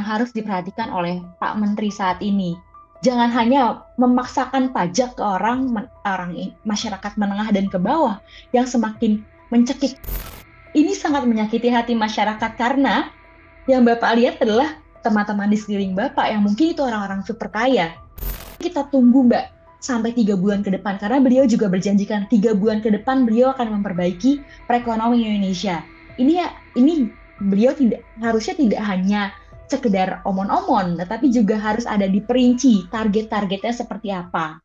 yang harus diperhatikan oleh Pak Menteri saat ini. Jangan hanya memaksakan pajak ke masyarakat menengah dan ke bawah yang semakin mencekik. Ini sangat menyakiti hati masyarakat karena yang Bapak lihat adalah teman-teman di sekeliling Bapak yang mungkin itu orang-orang super kaya. Kita tunggu Mbak sampai 3 bulan ke depan karena beliau juga berjanjikan 3 bulan ke depan beliau akan memperbaiki perekonomian Indonesia. Ini beliau harusnya tidak hanya sekedar omon-omon, tetapi juga harus ada diperinci target-targetnya seperti apa.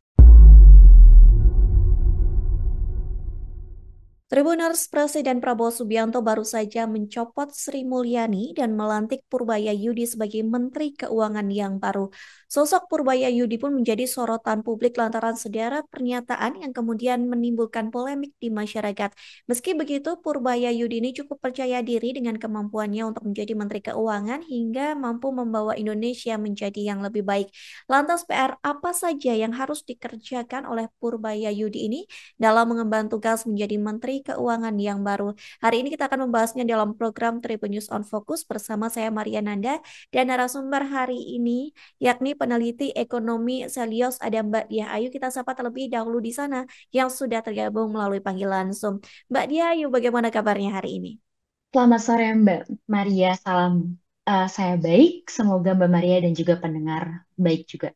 Tribuners Presiden Prabowo Subianto baru saja mencopot Sri Mulyani dan melantik Purbaya Yudi sebagai Menteri Keuangan yang baru. Sosok Purbaya Yudi pun menjadi sorotan publik lantaran sederet pernyataan yang kemudian menimbulkan polemik di masyarakat. Meski begitu, Purbaya Yudi ini cukup percaya diri dengan kemampuannya untuk menjadi Menteri Keuangan hingga mampu membawa Indonesia menjadi yang lebih baik. Lantas PR apa saja yang harus dikerjakan oleh Purbaya Yudi ini dalam mengemban tugas menjadi Menteri Keuangan yang baru? Hari ini kita akan membahasnya dalam program Tribun News on Focus bersama saya Maria Nanda dan narasumber hari ini yakni peneliti ekonomi Selios ada Mbak Diah Ayu. Kita sapa terlebih dahulu di sana yang sudah tergabung melalui panggilan Zoom. Mbak Diah Ayu, bagaimana kabarnya hari ini? Selamat sore Mbak Maria, salam. Saya baik, semoga Mbak Maria dan juga pendengar baik juga.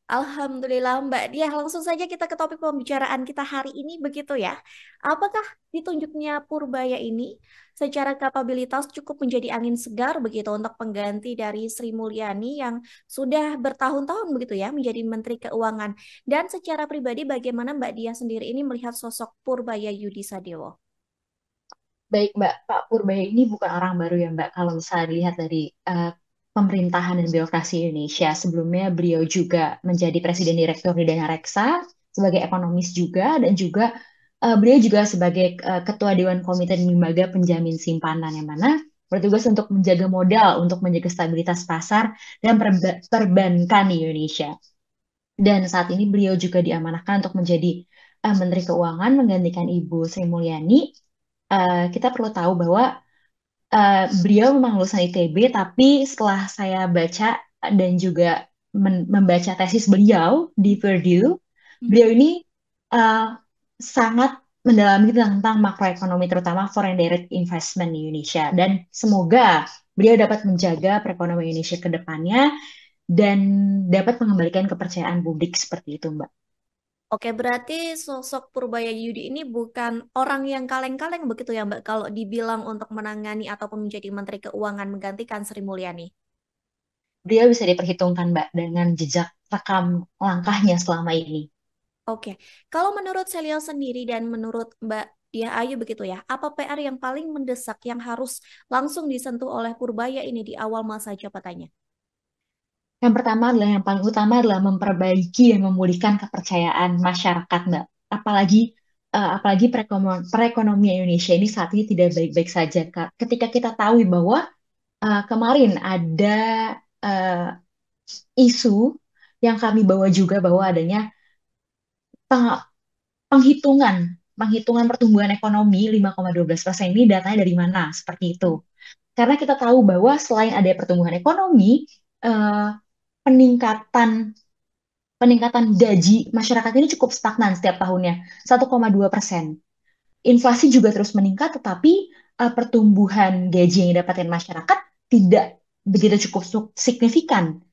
Alhamdulillah Mbak Diah, langsung saja kita ke topik pembicaraan kita hari ini begitu ya. Apakah ditunjuknya Purbaya ini secara kapabilitas cukup menjadi angin segar begitu untuk pengganti dari Sri Mulyani yang sudah bertahun-tahun begitu ya menjadi Menteri Keuangan. Dan secara pribadi bagaimana Mbak Diah sendiri ini melihat sosok Purbaya Yudi Sadewo? Baik Mbak, Pak Purbaya ini bukan orang baru ya Mbak. Kalau misalnya dilihat dari pemerintahan dan birokrasi Indonesia, sebelumnya beliau juga menjadi Presiden Direktur di Dana Reksa, sebagai ekonomis juga, dan juga beliau juga sebagai Ketua Dewan Komite dan Lembaga Penjamin Simpanan, yang mana bertugas untuk menjaga modal, untuk menjaga stabilitas pasar dan perbankan di Indonesia. Dan saat ini beliau juga diamanahkan untuk menjadi Menteri Keuangan menggantikan Ibu Sri Mulyani. Kita perlu tahu bahwa beliau memang lulusan ITB, tapi setelah saya baca dan juga membaca tesis beliau di Purdue, beliau Mhm. ini uh, sangat mendalami tentang makroekonomi, terutama foreign direct investment di Indonesia. Dan semoga beliau dapat menjaga perekonomian Indonesia ke depannya dan dapat mengembalikan kepercayaan publik seperti itu, Mbak. Oke, berarti sosok Purbaya Yudi ini bukan orang yang kaleng-kaleng begitu ya Mbak kalau dibilang untuk menangani ataupun menjadi Menteri Keuangan menggantikan Sri Mulyani. Beliau bisa diperhitungkan, Mbak, dengan jejak rekam langkahnya selama ini. Oke, kalau menurut Celio sendiri dan menurut Mbak Diah Ayu begitu ya, apa PR yang paling mendesak yang harus langsung disentuh oleh Purbaya ini di awal masa jabatannya? Yang pertama adalah yang paling utama adalah memperbaiki dan memulihkan kepercayaan masyarakat, Mbak. Apalagi perekonomian Indonesia ini saat ini tidak baik-baik saja, Kak. Ketika kita tahu bahwa kemarin ada eh, isu yang kami bawa juga bahwa adanya peng- penghitungan penghitungan pertumbuhan ekonomi 5,12% ini datanya dari mana? Seperti itu. Karena kita tahu bahwa selain ada pertumbuhan ekonomi, eh, peningkatan peningkatan gaji masyarakat ini cukup stagnan setiap tahunnya, 1,2%. Inflasi juga terus meningkat, tetapi pertumbuhan gaji yang didapatkan masyarakat tidak begitu cukup signifikan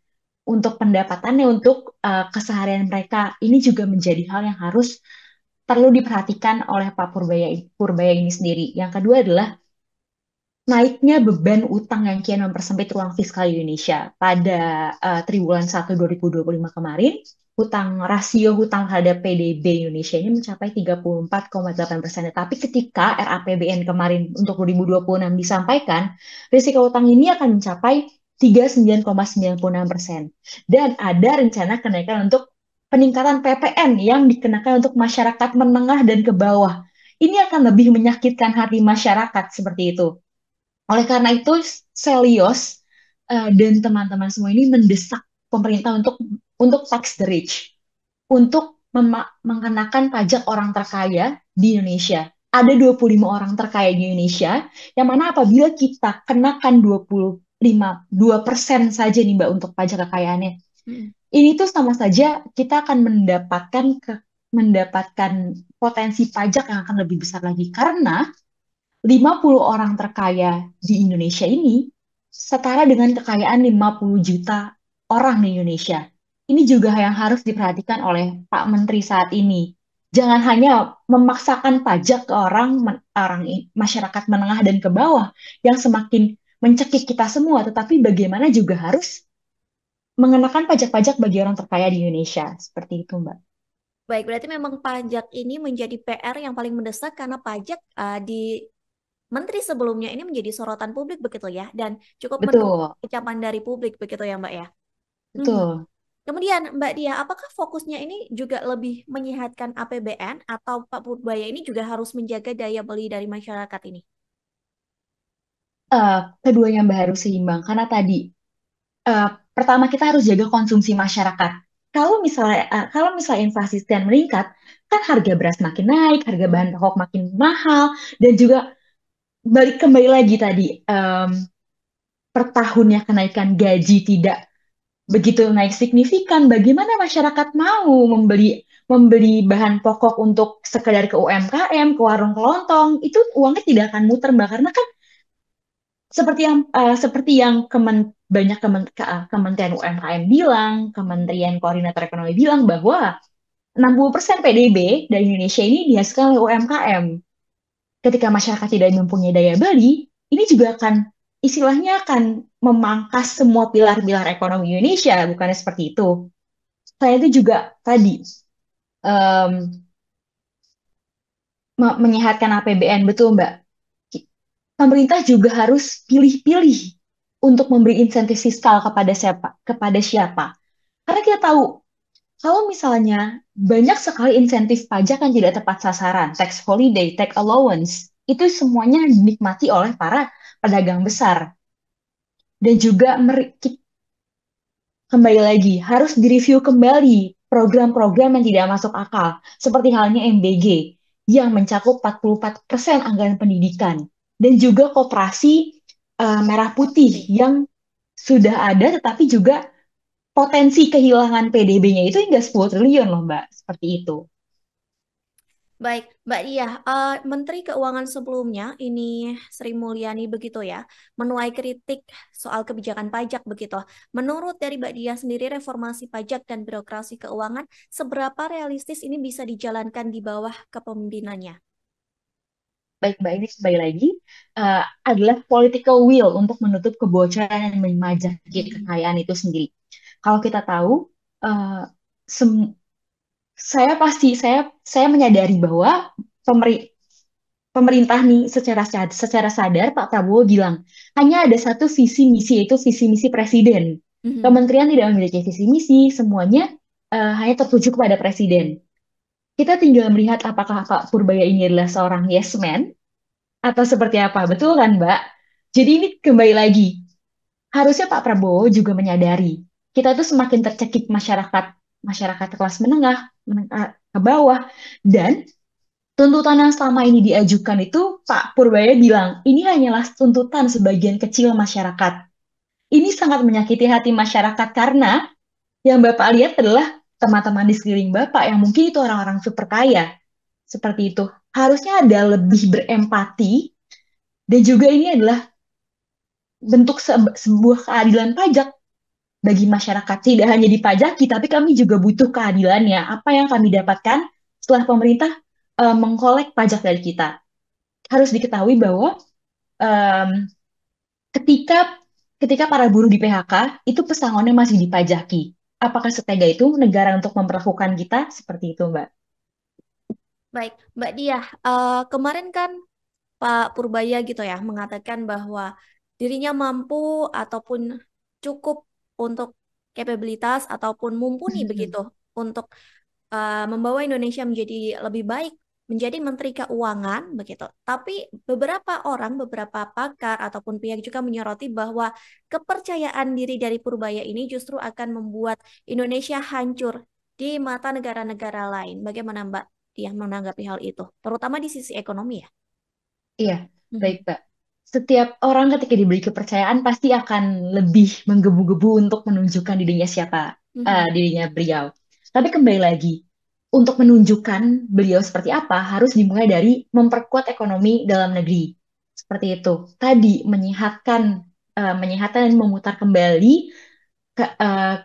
untuk pendapatannya, untuk keseharian mereka. Ini juga menjadi hal yang harus perlu diperhatikan oleh Pak Purbaya ini sendiri. Yang kedua adalah naiknya beban utang yang kian mempersempit ruang fiskal Indonesia. Pada triwulan 1 2025 kemarin, rasio hutang terhadap PDB Indonesia ini mencapai 34,8%. Tapi ketika RAPBN kemarin untuk 2026 disampaikan, risiko utang ini akan mencapai 39,96%. Dan ada rencana kenaikan untuk peningkatan PPN yang dikenakan untuk masyarakat menengah dan ke bawah. Ini akan lebih menyakitkan hati masyarakat seperti itu. Oleh karena itu, Selios dan teman-teman semua ini mendesak pemerintah untuk tax the rich, untuk mengenakan pajak orang terkaya di Indonesia. Ada 25 orang terkaya di Indonesia, yang mana apabila kita kenakan 2% saja nih Mbak untuk pajak kekayaannya. Mm-mm. Ini tuh sama saja kita akan mendapatkan potensi pajak yang akan lebih besar lagi karena 50 orang terkaya di Indonesia ini setara dengan kekayaan 50 juta orang di Indonesia. Ini juga yang harus diperhatikan oleh Pak Menteri saat ini. Jangan hanya memaksakan pajak ke masyarakat menengah dan ke bawah yang semakin mencekik kita semua, tetapi bagaimana juga harus mengenakan pajak-pajak bagi orang terkaya di Indonesia. Seperti itu, Mbak. Baik, berarti memang pajak ini menjadi PR yang paling mendesak karena pajak di menteri sebelumnya ini menjadi sorotan publik begitu ya, dan cukup menuai Betul, kecaman dari publik begitu ya Mbak ya. Mhm. betul. Kemudian Mbak Dia, apakah fokusnya ini juga lebih menyehatkan APBN atau Pak Purbaya ini juga harus menjaga daya beli dari masyarakat ini? Keduanya Mbak harus seimbang karena tadi eh, pertama kita harus jaga konsumsi masyarakat. Kalau misalnya inflasi sekian meningkat, kan harga beras makin naik, harga bahan Hmm. pokok makin mahal, dan juga balik kembali lagi tadi per tahunnya kenaikan gaji tidak begitu naik signifikan. Bagaimana masyarakat mau membeli membeli bahan pokok untuk sekedar ke UMKM, ke warung kelontong, itu uangnya tidak akan muter Mbak karena kan seperti yang banyak Kementerian UMKM bilang, Kementerian Koordinator Ekonomi bilang bahwa 60% PDB dari Indonesia ini dihasilkan oleh UMKM. Ketika masyarakat tidak mempunyai daya beli, ini juga istilahnya akan memangkas semua pilar-pilar ekonomi Indonesia, bukannya seperti itu. Saya itu juga tadi em, menyehatkan APBN, betul Mbak. Pemerintah juga harus pilih-pilih untuk memberi insentif fiskal kepada siapa. Karena kita tahu, kalau misalnya banyak sekali insentif pajak yang tidak tepat sasaran, tax holiday, tax allowance, itu semuanya dinikmati oleh para pedagang besar. Dan juga kembali lagi, harus direview kembali program-program yang tidak masuk akal, seperti halnya MBG, yang mencakup 44% anggaran pendidikan. Dan juga koperasi merah putih Oke. yang sudah ada, tetapi juga potensi kehilangan PDB-nya itu hingga 10 triliun loh, Mbak. Seperti itu. Baik, Mbak Dia, Menteri Keuangan sebelumnya ini Sri Mulyani begitu ya, menuai kritik soal kebijakan pajak begitu. Menurut dari Mbak Dia sendiri, reformasi pajak dan birokrasi keuangan, seberapa realistis ini bisa dijalankan di bawah kepemimpinannya? Baik, Mbak, ini kembali lagi adalah political will untuk menutup kebocoran dan memajaki Mhm. kekayaan itu sendiri. Kalau kita tahu, eh, sem- saya menyadari bahwa pemeri- pemerintah nih secara sadar Pak Prabowo bilang hanya ada satu visi misi yaitu visi misi presiden. Mhm. Kementerian tidak memiliki visi misi, semuanya hanya tertuju kepada presiden. Kita tinggal melihat apakah Pak Purbaya ini adalah seorang yes man atau seperti apa. Betul kan, Mbak? Jadi ini kembali lagi, harusnya Pak Prabowo juga menyadari kita tuh semakin tercekik masyarakat kelas menengah ke bawah, dan tuntutan yang selama ini diajukan itu Pak Purbaya bilang ini hanyalah tuntutan sebagian kecil masyarakat. Ini sangat menyakiti hati masyarakat karena yang Bapak lihat adalah teman-teman di sekeliling Bapak yang mungkin itu orang-orang super kaya. Seperti itu. Harusnya ada lebih berempati, dan juga ini adalah bentuk sebuah keadilan pajak bagi masyarakat. Tidak hanya dipajaki, tapi kami juga butuh keadilannya. Apa yang kami dapatkan setelah pemerintah mengkolek pajak dari kita. Harus diketahui bahwa em, ketika ketika para buruh di PHK, itu pesangonnya masih dipajaki. Apakah setega itu negara untuk memperlakukan kita? Seperti itu, Mbak. Baik, Mbak Dia, kemarin kan Pak Purbaya gitu ya mengatakan bahwa dirinya mampu ataupun cukup untuk kapabilitas ataupun mumpuni begitu untuk membawa Indonesia menjadi lebih baik, menjadi Menteri Keuangan begitu. Tapi beberapa orang, beberapa pakar ataupun pihak juga menyoroti bahwa kepercayaan diri dari Purbaya ini justru akan membuat Indonesia hancur di mata negara-negara lain. Bagaimana Mbak dia menanggapi hal itu, terutama di sisi ekonomi ya? Iya, baik, Mhm. Mbak. Setiap orang ketika diberi kepercayaan pasti akan lebih menggebu-gebu untuk menunjukkan dirinya siapa, Mhm. dirinya beliau. Tapi kembali lagi, untuk menunjukkan beliau seperti apa harus dimulai dari memperkuat ekonomi dalam negeri. Seperti itu. Tadi menyehatkan dan memutar kembali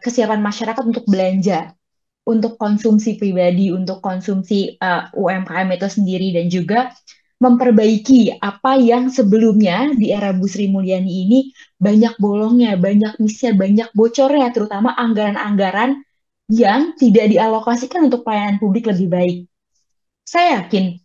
kesiapan masyarakat untuk belanja, untuk konsumsi pribadi, untuk konsumsi UMKM itu sendiri, dan juga memperbaiki apa yang sebelumnya di era Bu Sri Mulyani ini banyak bolongnya, banyak misnya, banyak bocornya, terutama anggaran-anggaran yang tidak dialokasikan untuk pelayanan publik lebih baik. Saya yakin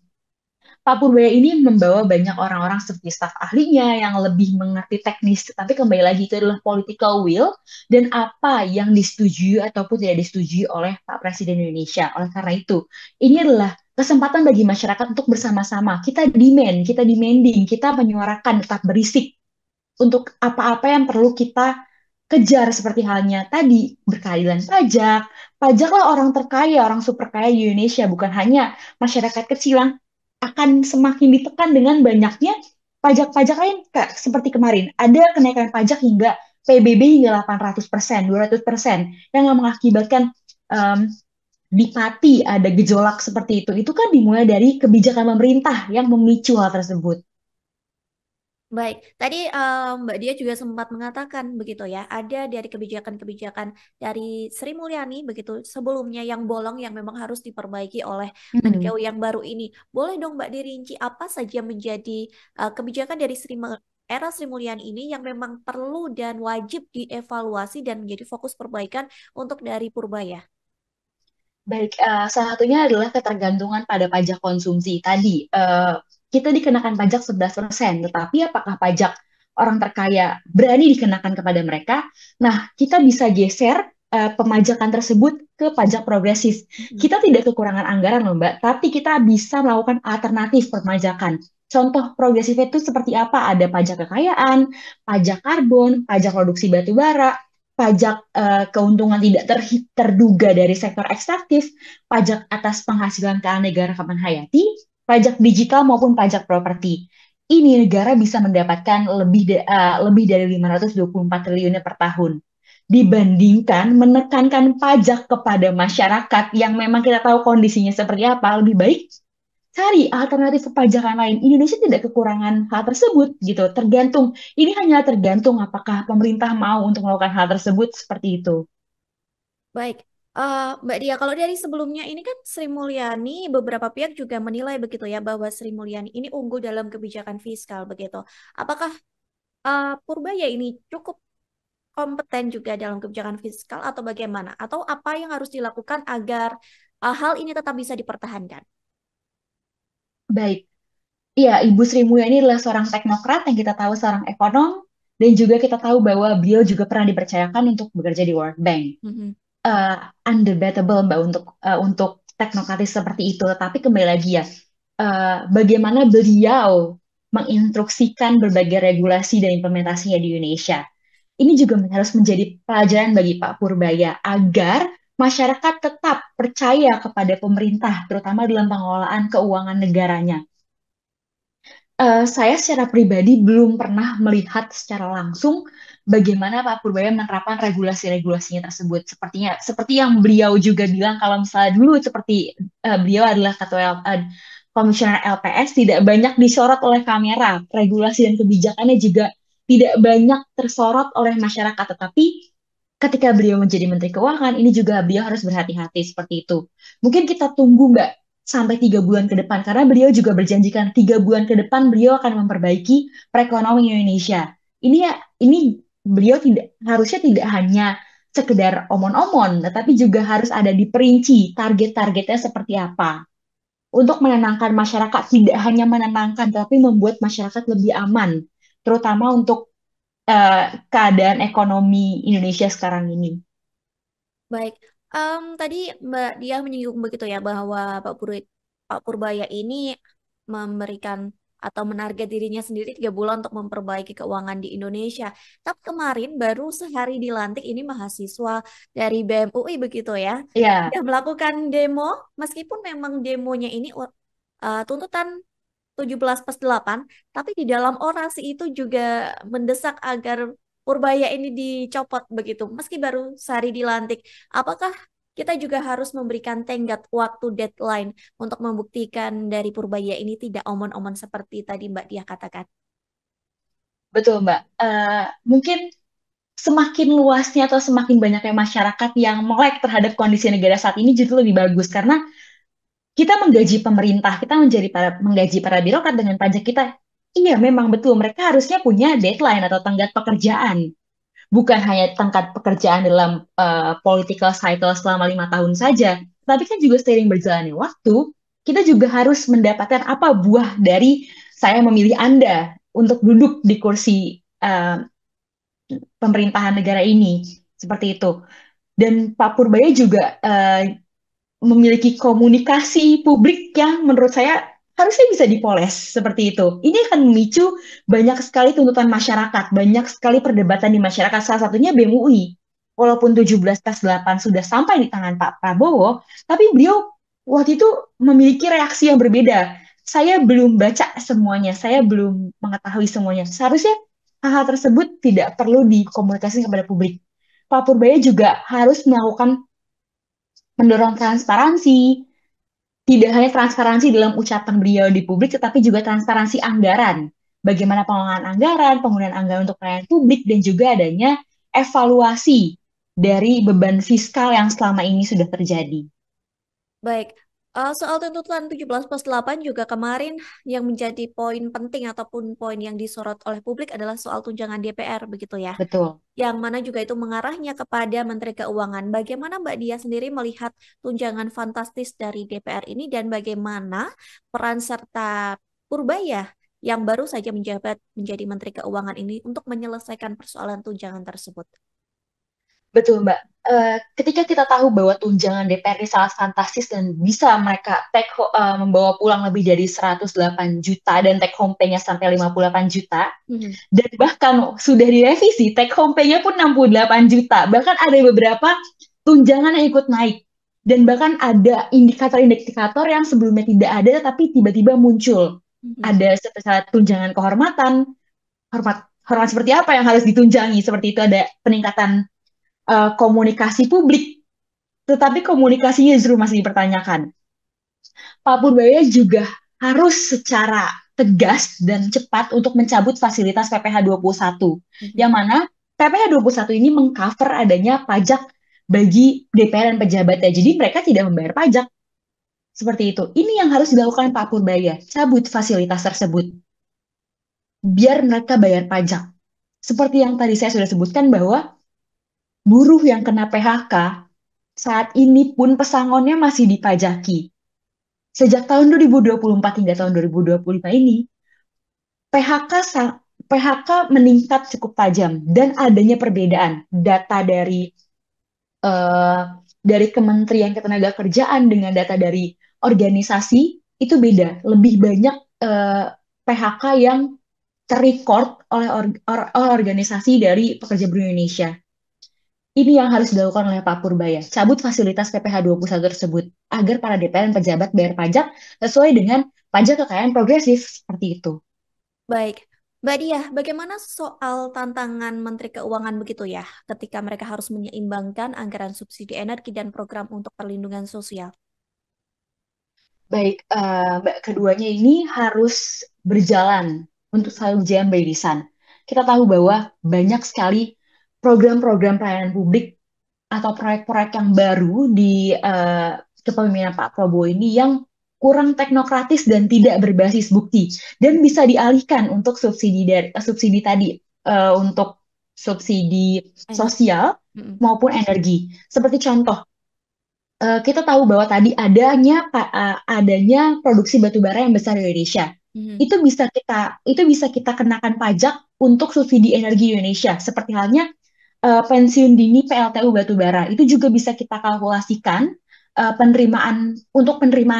Pak Purbaya ini membawa banyak orang-orang seperti staf ahlinya yang lebih mengerti teknis, tapi kembali lagi itu adalah political will dan apa yang disetujui ataupun tidak disetujui oleh Pak Presiden Indonesia. Oleh karena itu, ini adalah kesempatan bagi masyarakat untuk bersama-sama. Kita demanding, kita menyuarakan, tetap berisik untuk apa-apa yang perlu kita kejar seperti halnya tadi berkeadilan pajak. Pajaklah orang terkaya, orang super kaya di Indonesia, bukan hanya masyarakat kecil yang akan semakin ditekan dengan banyaknya pajak-pajak lain seperti kemarin. Ada kenaikan pajak hingga PBB hingga 800%, 200% yang mengakibatkan um, di Pati ada gejolak seperti itu. Itu kan dimulai dari kebijakan pemerintah yang memicu hal tersebut. Baik, tadi Mbak Dia juga sempat mengatakan begitu ya, ada dari kebijakan-kebijakan dari Sri Mulyani begitu sebelumnya yang bolong yang memang harus diperbaiki oleh Hmm. Menkeu yang baru ini. Boleh dong Mbak dirinci apa saja menjadi kebijakan dari era Sri Mulyani ini yang memang perlu dan wajib dievaluasi dan menjadi fokus perbaikan untuk dari Purbaya? Baik, salah satunya adalah ketergantungan pada pajak konsumsi. Tadi, kita dikenakan pajak 11%, tetapi apakah pajak orang terkaya berani dikenakan kepada mereka? Nah, kita bisa geser pemajakan tersebut ke pajak progresif. Mhm. Kita tidak kekurangan anggaran loh, Mbak, tapi kita bisa melakukan alternatif permajakan. Contoh progresif itu seperti apa? Ada pajak kekayaan, pajak karbon, pajak produksi batu bara, pajak keuntungan tidak terduga dari sektor ekstraktif, pajak atas penghasilan keanekaragaman hayati, pajak digital maupun pajak properti. Ini negara bisa mendapatkan lebih dari 524 triliun per tahun. Dibandingkan menekankan pajak kepada masyarakat yang memang kita tahu kondisinya seperti apa, lebih baik cari alternatif perpajakan lain. Indonesia tidak kekurangan hal tersebut gitu. Tergantung, ini hanya tergantung apakah pemerintah mau untuk melakukan hal tersebut seperti itu. Baik, Mbak Dia, kalau dari sebelumnya ini kan Sri Mulyani, beberapa pihak juga menilai begitu ya bahwa Sri Mulyani ini unggul dalam kebijakan fiskal begitu. Apakah Purbaya ini cukup kompeten juga dalam kebijakan fiskal atau bagaimana? Atau apa yang harus dilakukan agar hal ini tetap bisa dipertahankan? Baik, iya, Ibu Sri Mulyani adalah seorang teknokrat yang kita tahu seorang ekonom dan juga kita tahu bahwa beliau juga pernah dipercayakan untuk bekerja di World Bank. Mhm. uh, Undebatable Mbak untuk teknokratis seperti itu. Tapi kembali lagi ya, bagaimana beliau menginstruksikan berbagai regulasi dan implementasinya di Indonesia. Ini juga harus menjadi pelajaran bagi Pak Purbaya agar masyarakat tetap percaya kepada pemerintah, terutama dalam pengelolaan keuangan negaranya. Saya secara pribadi belum pernah melihat secara langsung bagaimana Pak Purbaya menerapkan regulasi-regulasinya tersebut. Seperti yang beliau juga bilang kalau misalnya dulu seperti beliau adalah komisioner LPS tidak banyak disorot oleh kamera. Regulasi dan kebijakannya juga tidak banyak tersorot oleh masyarakat. Tetapi ketika beliau menjadi Menteri Keuangan, ini juga beliau harus berhati-hati seperti itu. Mungkin kita tunggu Mbak sampai 3 bulan ke depan karena beliau juga berjanjikan 3 bulan ke depan beliau akan memperbaiki perekonomian Indonesia. Ini beliau harusnya tidak hanya sekedar omon-omon, tetapi juga harus ada diperinci target-targetnya seperti apa untuk menenangkan masyarakat, tidak hanya menenangkan tapi membuat masyarakat lebih aman, terutama untuk keadaan ekonomi Indonesia sekarang ini. Baik, tadi Mbak Dia menyinggung begitu ya bahwa Pak Purbaya ini memberikan atau menarget dirinya sendiri 3 bulan untuk memperbaiki keuangan di Indonesia. Tapi kemarin baru sehari dilantik ini mahasiswa dari BEM UI begitu ya, Ya, sudah melakukan demo, meskipun memang demonya ini tuntutan 17+8, tapi di dalam orasi itu juga mendesak agar Purbaya ini dicopot begitu, meski baru sehari dilantik. Apakah kita juga harus memberikan tenggat waktu deadline untuk membuktikan dari Purbaya ini tidak omon-omon seperti tadi Mbak Dia katakan? Betul, Mbak. Mungkin semakin luasnya atau semakin banyaknya masyarakat yang melek terhadap kondisi negara saat ini justru lebih bagus karena kita menggaji pemerintah, kita menggaji para birokrat dengan pajak kita. Iya, memang betul. Mereka harusnya punya deadline atau tenggat pekerjaan. Bukan hanya tenggat pekerjaan dalam political cycle selama 5 tahun saja, tapi kan juga seiring berjalannya waktu, kita juga harus mendapatkan apa buah dari saya memilih Anda untuk duduk di kursi pemerintahan negara ini. Seperti itu. Dan Pak Purbaya juga memiliki komunikasi publik yang menurut saya harusnya bisa dipoles seperti itu. Ini akan memicu banyak sekali tuntutan masyarakat, banyak sekali perdebatan di masyarakat, salah satunya BEM UI. Walaupun 17+8 sudah sampai di tangan Pak Prabowo, tapi beliau waktu itu memiliki reaksi yang berbeda. Saya belum baca semuanya, saya belum mengetahui semuanya. Seharusnya hal-hal tersebut tidak perlu dikomunikasikan kepada publik. Pak Purbaya juga harus mendorong transparansi, tidak hanya transparansi dalam ucapan beliau di publik, tetapi juga transparansi anggaran. Bagaimana pengelolaan anggaran, penggunaan anggaran untuk pelayanan publik, dan juga adanya evaluasi dari beban fiskal yang selama ini sudah terjadi. Baik, soal tuntutan 17+8 juga kemarin yang menjadi poin penting ataupun poin yang disorot oleh publik adalah soal tunjangan DPR, begitu ya. Betul. Yang mana juga itu mengarahnya kepada Menteri Keuangan. Bagaimana Mbak Dia sendiri melihat tunjangan fantastis dari DPR ini dan bagaimana peran serta Purbaya yang baru saja menjabat menjadi Menteri Keuangan ini untuk menyelesaikan persoalan tunjangan tersebut? Betul, Mbak. Ketika kita tahu bahwa tunjangan DPR ini sangat fantastis dan bisa mereka membawa pulang lebih dari 108 juta dan take home pay-nya sampai 58 juta, Mhm. dan bahkan sudah direvisi, take home pay-nya pun 68 juta. Bahkan ada beberapa tunjangan yang ikut naik. Dan bahkan ada indikator-indikator yang sebelumnya tidak ada tapi tiba-tiba muncul. Mhm. Ada seperti tunjangan kehormatan, hormat seperti apa yang harus ditunjangi, seperti itu ada peningkatan komunikasi publik, tetapi komunikasinya justru masih dipertanyakan. Pak Purbaya juga harus secara tegas dan cepat untuk mencabut fasilitas PPh 21, Mhm. yang mana PPh 21 ini mengcover adanya pajak bagi DPR dan pejabatnya. Jadi mereka tidak membayar pajak. Seperti itu. Ini yang harus dilakukan Pak Purbaya, cabut fasilitas tersebut, biar mereka bayar pajak. Seperti yang tadi saya sudah sebutkan bahwa buruh yang kena PHK saat ini pun pesangonnya masih dipajaki. Sejak tahun 2024 hingga tahun 2025 ini, PHK PHK meningkat cukup tajam dan adanya perbedaan data eh, dari Kementerian Ketenagakerjaan dengan data dari organisasi itu beda. Lebih banyak PHK yang terrecord oleh organisasi dari pekerja buruh Indonesia. Ini yang harus dilakukan oleh Pak Purbaya. Cabut fasilitas PPh 21 tersebut agar para DPR dan pejabat bayar pajak sesuai dengan pajak kekayaan progresif seperti itu. Baik, Mbak Diah, bagaimana soal tantangan Menteri Keuangan begitu ya, ketika mereka harus menyeimbangkan anggaran subsidi energi dan program untuk perlindungan sosial? Baik, Mbak, keduanya ini harus berjalan untuk selalu berjalan beririsan. Kita tahu bahwa banyak sekali program-program pelayanan publik atau proyek-proyek yang baru di kepemimpinan Pak Prabowo ini yang kurang teknokratis dan tidak berbasis bukti dan bisa dialihkan untuk subsidi tadi untuk subsidi Energi. sosial Mm-mm. maupun energi. Seperti contoh, kita tahu bahwa tadi adanya produksi batu bara yang besar di Indonesia. Mhm. Itu bisa kita kenakan pajak untuk subsidi energi Indonesia. Seperti halnya pensiun dini PLTU batubara itu juga bisa kita kalkulasikan penerimaan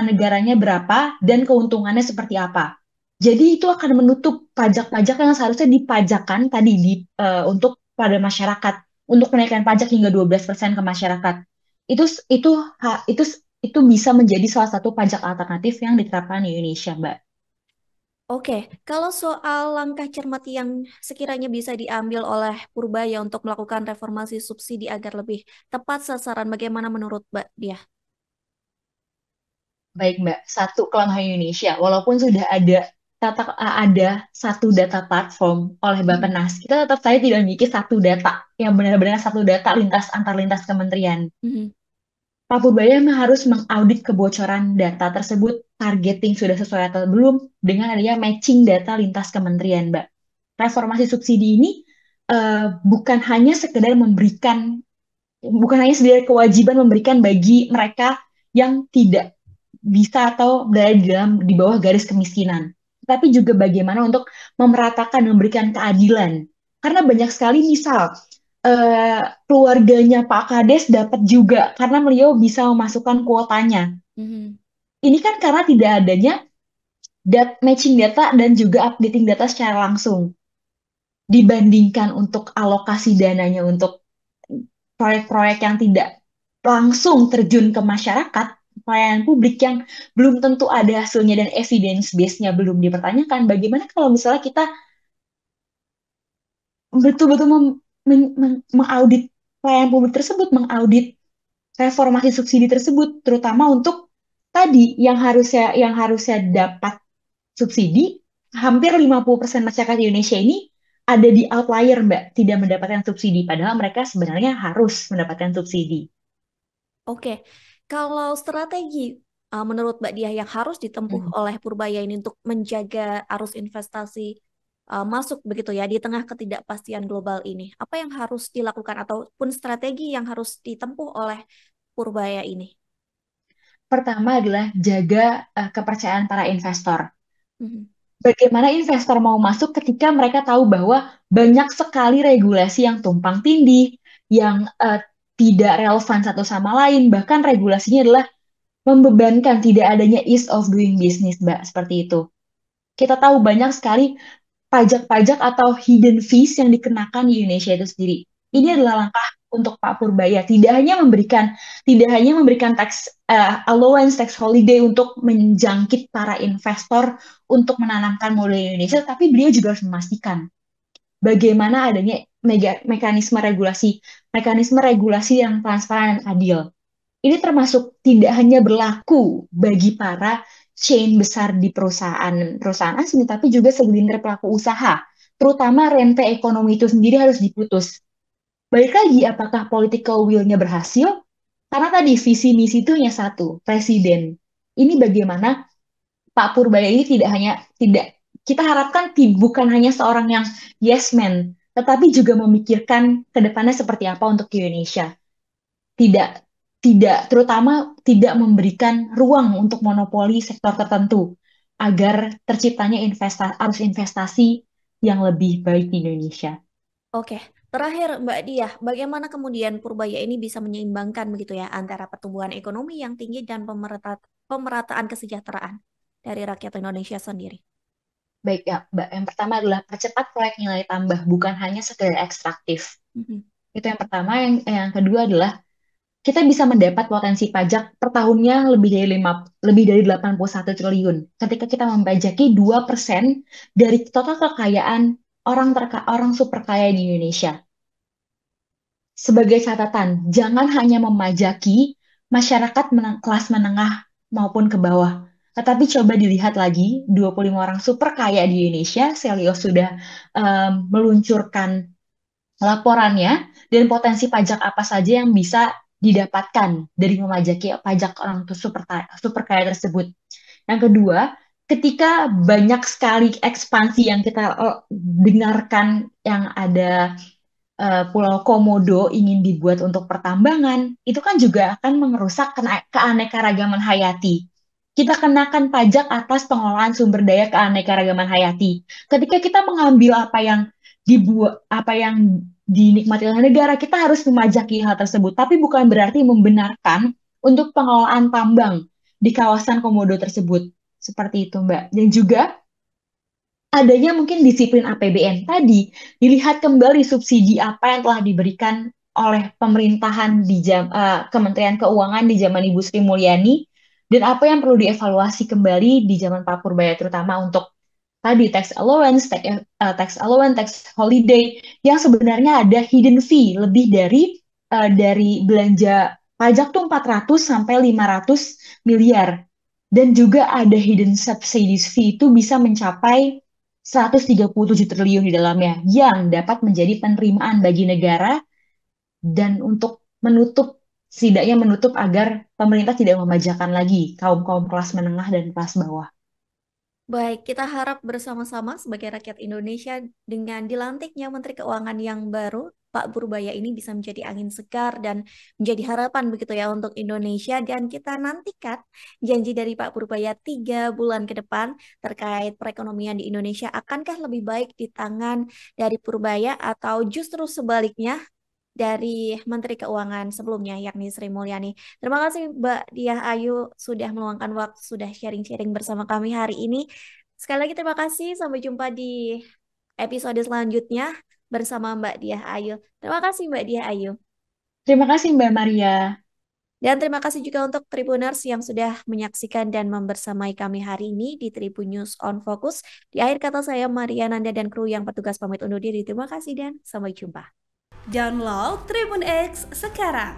negaranya berapa dan keuntungannya seperti apa. Jadi itu akan menutup pajak-pajak yang seharusnya dipajakan tadi untuk pada masyarakat untuk menaikkan pajak hingga 12% ke masyarakat. Itu itu itu itu bisa menjadi salah satu pajak alternatif yang diterapkan di Indonesia, Mbak. Oke, kalau soal langkah cermat yang sekiranya bisa diambil oleh Purbaya untuk melakukan reformasi subsidi agar lebih tepat sasaran, bagaimana menurut Mbak dia? Baik, Mbak. Satu, kelemahan Indonesia. Walaupun sudah ada satu data platform oleh Mhm. Bappenas, kita tetap saja tidak memiliki satu data yang benar-benar satu data antar lintas kementerian. Mhm. Pak Purbaya memang harus mengaudit kebocoran data tersebut, targeting sudah sesuai atau belum, dengan adanya matching data lintas kementerian, Mbak. Reformasi subsidi ini bukan hanya sekedar bukan hanya sekedar kewajiban memberikan bagi mereka yang tidak bisa atau berada di bawah garis kemiskinan, tapi juga bagaimana untuk memeratakan, memberikan keadilan. Karena banyak sekali misal keluarganya Pak Kades dapat juga karena beliau bisa memasukkan kuotanya. Mhm. Ini kan karena tidak adanya matching data dan juga updating data secara langsung dibandingkan untuk alokasi dananya untuk proyek-proyek yang tidak langsung terjun ke masyarakat, pelayanan publik yang belum tentu ada hasilnya dan evidence base-nya belum dipertanyakan. Bagaimana kalau misalnya kita betul-betul mengaudit pelayanan publik tersebut, mengaudit reformasi subsidi tersebut, terutama untuk tadi yang harusnya dapat subsidi, hampir 50% masyarakat Indonesia ini ada di outlier, Mbak, tidak mendapatkan subsidi, padahal mereka sebenarnya harus mendapatkan subsidi. Oke, kalau strategi menurut Mbak Diah yang harus ditempuh Hmm. oleh Purbaya ini untuk menjaga arus investasi masuk begitu ya di tengah ketidakpastian global ini, apa yang harus dilakukan ataupun strategi yang harus ditempuh oleh Purbaya ini? Pertama adalah jaga kepercayaan para investor. Mhm. Bagaimana investor mau masuk ketika mereka tahu bahwa banyak sekali regulasi yang tumpang tindih, yang tidak relevan satu sama lain, bahkan regulasinya adalah membebankan, tidak adanya ease of doing business, Mbak, seperti itu. Kita tahu banyak sekali pajak-pajak atau hidden fees yang dikenakan di Indonesia itu sendiri. Ini Mhm. adalah langkah untuk Pak Purbaya, tidak hanya memberikan tax allowance, tax holiday untuk menjangkit para investor untuk menanamkan modal Indonesia, tapi beliau juga harus memastikan bagaimana adanya mekanisme regulasi yang transparan dan adil. Ini termasuk tidak hanya berlaku bagi para chain besar di perusahaan asing, tapi juga segelintir pelaku usaha. Terutama rente ekonomi itu sendiri harus diputus. Balik lagi, apakah political will-nya berhasil? Karena tadi visi misi itu hanya satu, presiden. Ini bagaimana Pak Purbaya ini kita harapkan bukan hanya seorang yang yes man, tetapi juga memikirkan ke depannya seperti apa untuk Indonesia, tidak tidak terutama tidak memberikan ruang untuk monopoli sektor tertentu agar terciptanya arus investasi yang lebih baik di Indonesia. Oke, terakhir Mbak Diah, bagaimana kemudian Purbaya ini bisa menyeimbangkan begitu ya antara pertumbuhan ekonomi yang tinggi dan pemerataan kesejahteraan dari rakyat Indonesia sendiri? Baik ya, Mbak. Yang pertama adalah percepat proyek nilai tambah, bukan hanya sekedar ekstraktif. Mhm. Itu yang pertama. Yang kedua adalah kita bisa mendapat potensi pajak per tahunnya lebih dari 81 triliun ketika kita membajaki 2% dari total kekayaan orang super kaya di Indonesia. Sebagai catatan, jangan hanya memajaki masyarakat kelas menengah maupun ke bawah, tetapi coba dilihat lagi 25 orang super kaya di Indonesia. Selio sudah meluncurkan laporannya dan potensi pajak apa saja yang bisa didapatkan dari memajaki pajak orang tuh super kaya tersebut. Yang kedua, ketika banyak sekali ekspansi yang kita dengarkan yang ada Pulau Komodo ingin dibuat untuk pertambangan, itu kan juga akan merusak keanekaragaman hayati. Kita kenakan pajak atas pengelolaan sumber daya keanekaragaman hayati. Ketika kita mengambil apa yang dinikmati oleh negara, kita harus memajaki hal tersebut. Tapi bukan berarti membenarkan untuk pengelolaan tambang di kawasan Komodo tersebut. Seperti itu, Mbak. Dan juga adanya mungkin disiplin APBN tadi, dilihat kembali subsidi apa yang telah diberikan oleh pemerintahan Kementerian Keuangan di zaman Ibu Sri Mulyani dan apa yang perlu dievaluasi kembali di zaman Pak Purbaya terutama untuk tadi tax allowance, tax holiday, yang sebenarnya ada hidden fee lebih dari belanja pajak tuh 400 sampai 500 miliar. Dan juga ada hidden subsidies fee itu bisa mencapai 137 triliun di dalamnya yang dapat menjadi penerimaan bagi negara dan untuk setidaknya menutup agar pemerintah tidak memajakan lagi kaum-kaum kelas menengah dan kelas bawah. Baik, kita harap bersama-sama sebagai rakyat Indonesia dengan dilantiknya Menteri Keuangan yang baru, Pak Purbaya ini bisa menjadi angin segar dan menjadi harapan begitu ya untuk Indonesia. Dan kita nantikan janji dari Pak Purbaya 3 bulan ke depan terkait perekonomian di Indonesia. Akankah lebih baik di tangan dari Purbaya atau justru sebaliknya dari Menteri Keuangan sebelumnya yakni Sri Mulyani. Terima kasih Mbak Diah Ayu sudah meluangkan waktu, sudah sharing-sharing bersama kami hari ini. Sekali lagi terima kasih, sampai jumpa di episode selanjutnya bersama Mbak Diah Ayu. Terima kasih Mbak Diah Ayu. Terima kasih Mbak Maria. Dan terima kasih juga untuk Tribuners yang sudah menyaksikan dan membersamai kami hari ini di Tribun News on Focus. Di akhir kata saya Maria Nanda dan kru yang petugas pamit undur diri. Terima kasih dan sampai jumpa. Download Tribun X sekarang.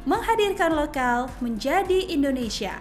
Menghadirkan lokal menjadi Indonesia.